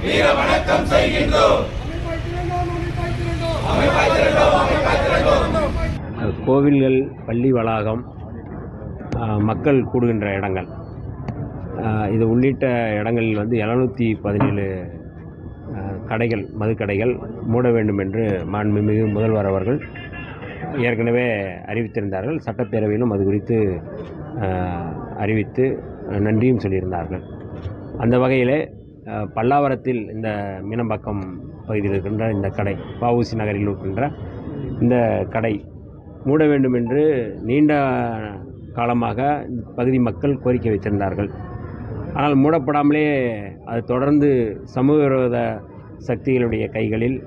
வீர வணக்கம் செய்கின்றோம். கோவில்கள், பள்ளி வளாகம், மக்கள் கூடுகின்ற இடங்கள், இது உள்ளிட்ட இடங்களில் 717 கடைகள், மதுக்கடைகள் மூட வேண்டும் என்று மாண்புமிகு முதல்வர் அவர்கள் ஏற்கனவே அறிவித்திருந்தார்கள். சட்டப்பேரவையிலும் அது குறித்து அறிவித்து நன்றியும் சொல்லியிருந்தார்கள். அந்த வகையிலே பல்லாவரத்தில் இந்த மீனம்பாக்கம் பகுதியில் இருக்கின்ற இந்த கடை, வஉசி நகரில் இருக்கின்ற இந்த கடை மூட வேண்டும் என்று நீண்ட காலமாக பகுதி மக்கள் கோரிக்கை வைத்திருந்தார்கள். ஆனால் மூடப்படாமலே அது தொடர்ந்து சமூக விரோத சக்திகளுடைய கைகளில்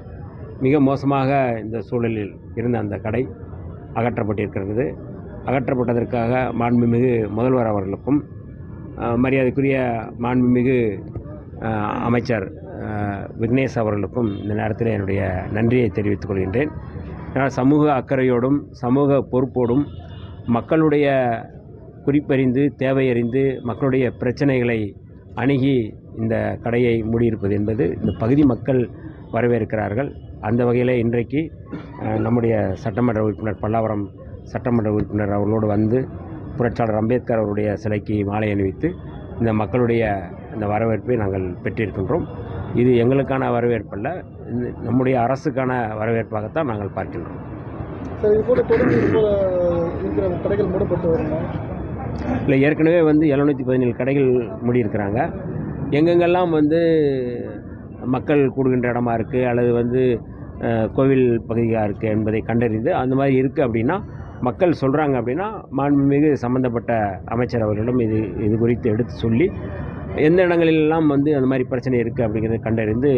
மிக மோசமாக இந்த சூழலில் இருந்த அந்த கடை அகற்றப்பட்டிருக்கிறது. அகற்றப்பட்டதற்காக மாண்புமிகு முதல்வர் அவர்களுக்கும் மரியாதைக்குரிய மாண்புமிகு அமைச்சர் விக்னேஷ் அவர்களுக்கும் இந்த நேரத்தில் என்னுடைய நன்றியை தெரிவித்துக் கொள்கின்றேன். ஏன்னால் சமூக அக்கறையோடும் சமூக பொறுப்போடும் மக்களுடைய குறிப்பறிந்து தேவையறிந்து மக்களுடைய பிரச்சனைகளை அணுகி இந்த கடையை மூடியிருப்பது என்பது இந்த பகுதி மக்கள் வரவேற்கிறார்கள். அந்த வகையில் இன்றைக்கு நம்முடைய சட்டமன்ற உறுப்பினர், பல்லாவரம் சட்டமன்ற உறுப்பினர் அவர்களோடு வந்து புரட்சியாளர் அம்பேத்கர் அவருடைய சிலைக்கு மாலை அணிவித்து இந்த மக்களுடைய இந்த வரவேற்பை நாங்கள் பெற்றிருக்கின்றோம். இது எங்களுக்கான வரவேற்பல்ல, நம்முடைய அரசுக்கான வரவேற்பாகத்தான் நாங்கள் பார்க்கின்றோம். கடைகள் மூடப்பட்டு வருமா? இல்லை, ஏற்கனவே 717 கடைகள் மூடியிருக்கிறாங்க. எங்கெங்கெல்லாம் மக்கள் கூடுகின்ற இடமா இருக்குது அல்லது கோவில் பகுதியாக இருக்குது என்பதை கண்டறிந்து அந்த மாதிரி இருக்குது அப்படின்னா, மக்கள் சொல்கிறாங்க அப்படின்னா, மாண்புமிகு சம்மந்தப்பட்ட அமைச்சர் அவர்களிடம் இது குறித்து எடுத்து சொல்லி எந்த இடங்களிலெல்லாம் அந்த மாதிரி பிரச்சனை இருக்குது அப்படிங்கிறத கண்டறிந்து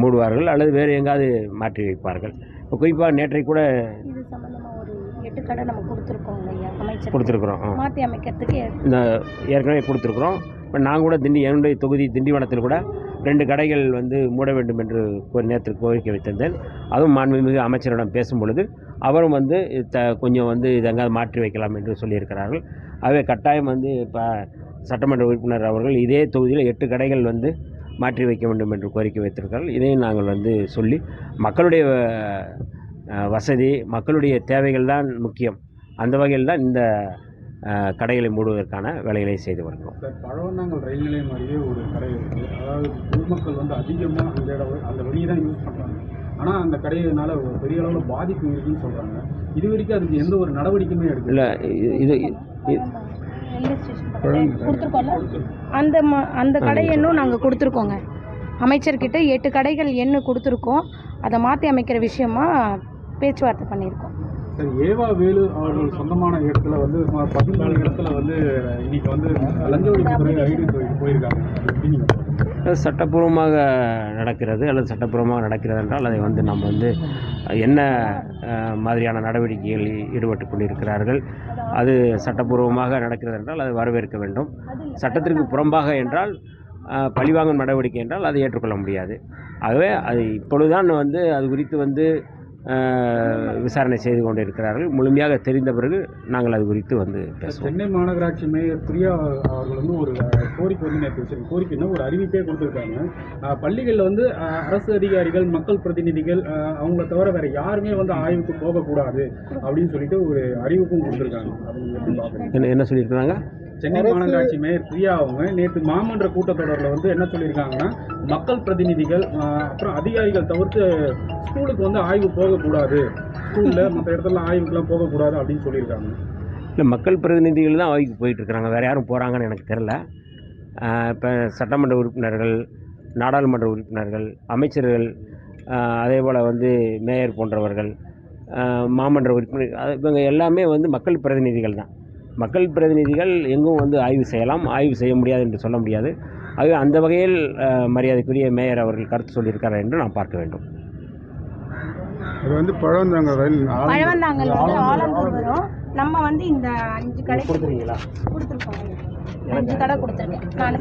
மூடுவார்கள் அல்லது வேறு எங்காவது மாற்றி வைப்பார்கள். இப்போ குறிப்பாக நேற்றைக்கு கூட இது சம்பந்தமாக ஒரு 8 கடை நம்ம கொடுத்துருக்கோம் ஐயா, அமைச்சர் கொடுத்துருக்குறோம். மாற்றி அமைக்கிறதுக்கு இந்த ஏற்கனவே கொடுத்துருக்குறோம். இப்போ நான் கூட என்னுடைய தொகுதி திண்டிவனத்தில் கூட 2 கடைகள் மூட வேண்டும் என்று நேற்று கோரிக்கை வைத்திருந்தேன். அதுவும் மாண்புமிகு அமைச்சரிடம் பேசும் பொழுது அவரும் கொஞ்சம் இது எங்காவது மாற்றி வைக்கலாம் என்று சொல்லியிருக்கிறார்கள். ஆகவே கட்டாயம் இப்போ சட்டமன்ற உறுப்பினர் அவர்கள் இதே தொகுதியில் 8 கடைகள் மாற்றி வைக்க வேண்டும் என்று கோரிக்கை வைத்திருக்கிறார்கள். இதையும் நாங்கள் சொல்லி மக்களுடைய வசதி, மக்களுடைய தேவைகள் தான் முக்கியம். அந்த வகையில் தான் இந்த கடைகளை மூடுவதற்கான வேலைகளை செய்து வருகிறோம். சார், பழவந்தாங்கல் ரயில் நிலையம் மாதிரியே ஒரு கடை இருக்குது. அதாவது பொதுமக்கள் அதிகமாக அந்த வழியை தான் யூஸ் பண்ணுறாங்க. ஆனால் அந்த கடையினால ஒரு பெரிய அளவில் பாதிப்பு இருக்குன்னு சொல்கிறாங்க. இது வரைக்கும் அதுக்கு எந்த ஒரு நடவடிக்கையுமே எடுக்கல. இது அந்த கடை எண்ணும் நாங்கள் கொடுத்துருக்கோங்க. அமைச்சர்கிட்ட 8 கடைகள் எண்ணு கொடுத்துருக்கோம். அதை மாற்றி அமைக்கிற விஷயமா பேச்சுவார்த்தை பண்ணியிருக்கோம். சார், ஏவா வேலு அவர்கள் சொந்தமான இடத்துல 14 இடத்துல இன்னைக்கு லஞ்ச ஒழிப்புத்துறை ஐடி போயிருக்காங்க. சட்டப்பூர்வமாக நடக்கிறது அல்லது சட்டப்பூர்வமாக நடக்கிறது என்றால் அதை நம்ம என்ன மாதிரியான நடவடிக்கைகள் ஈடுபட்டு கொண்டிருக்கிறார்கள், அது சட்டப்பூர்வமாக நடக்கிறது என்றால் அது வரவேற்க வேண்டும். சட்டத்திற்கு புறம்பாக என்றால் பழிவாங்கும் நடவடிக்கை என்றால் அதை ஏற்றுக்கொள்ள முடியாது. ஆகவே அது இப்பொழுதுதான் அது குறித்து விசாரணை செய்து கொண்டிருக்கிறார்கள். முழுமையாக தெரிந்த பிறகு நாங்கள் அது குறித்து பேசுவோம். சென்னை மாநகராட்சி மேயர் பிரியா அவர்கள் ஒரு கோரிக்கை நேற்று வச்சிருக்க கோரிக்கைன்னா ஒரு அறிவிப்பே கொடுத்துருக்காங்க. பள்ளிகளில் அரசு அதிகாரிகள், மக்கள் பிரதிநிதிகள் அவங்கள தவிர வேற யாருமே ஆய்வுக்கு போகக்கூடாது அப்படின்னு சொல்லிட்டு ஒரு அறிவிப்பும் கொடுத்துருக்காங்க. என்ன சொல்லியிருக்காங்க? சென்னை மாநகராட்சி மேயர் பிரியா அவங்க நேற்று மாமன்ற கூட்டத்தொடரில் என்ன சொல்லியிருக்காங்கன்னா, மக்கள் பிரதிநிதிகள் அப்புறம் அதிகாரிகள் தவிர்த்து ஸ்கூலுக்கு ஆய்வு போகக்கூடாது, ஸ்கூலில் மற்ற இடத்துல ஆய்வுக்கெல்லாம் போகக்கூடாது அப்படின்னு சொல்லியிருக்காங்க. இல்லை, மக்கள் பிரதிநிதிகள் தான் ஆய்வுக்கு போயிட்டுருக்குறாங்க, வேறு யாரும் போகிறாங்கன்னு எனக்கு தெரில. இப்போ சட்டமன்ற உறுப்பினர்கள், நாடாளுமன்ற உறுப்பினர்கள், அமைச்சர்கள், அதே போல் மேயர் போன்றவர்கள், மாமன்ற உறுப்பினர், இவங்க எல்லாமே மக்கள் பிரதிநிதிகள் தான். மக்கள் பிரதிநிதிகள் எங்கும் ஆய்வு செய்யலாம், ஆய்வு செய்ய முடியாது என்று சொல்ல முடியாது. ஆகவே அந்த வகையில் மரியாதைக்குரிய மேயர் அவர்கள் கருத்து சொல்லியிருக்கிறார் என்று நாம் பார்க்க வேண்டும். இது பழவந்தாங்கல் ஆலந்தூர் வரும். நம்ம இந்த 5 கடை கொடுத்துருக்கீங்களா? கொடுத்துருக்கோம். 5 கடை கொடுத்துருக்கேன். நான்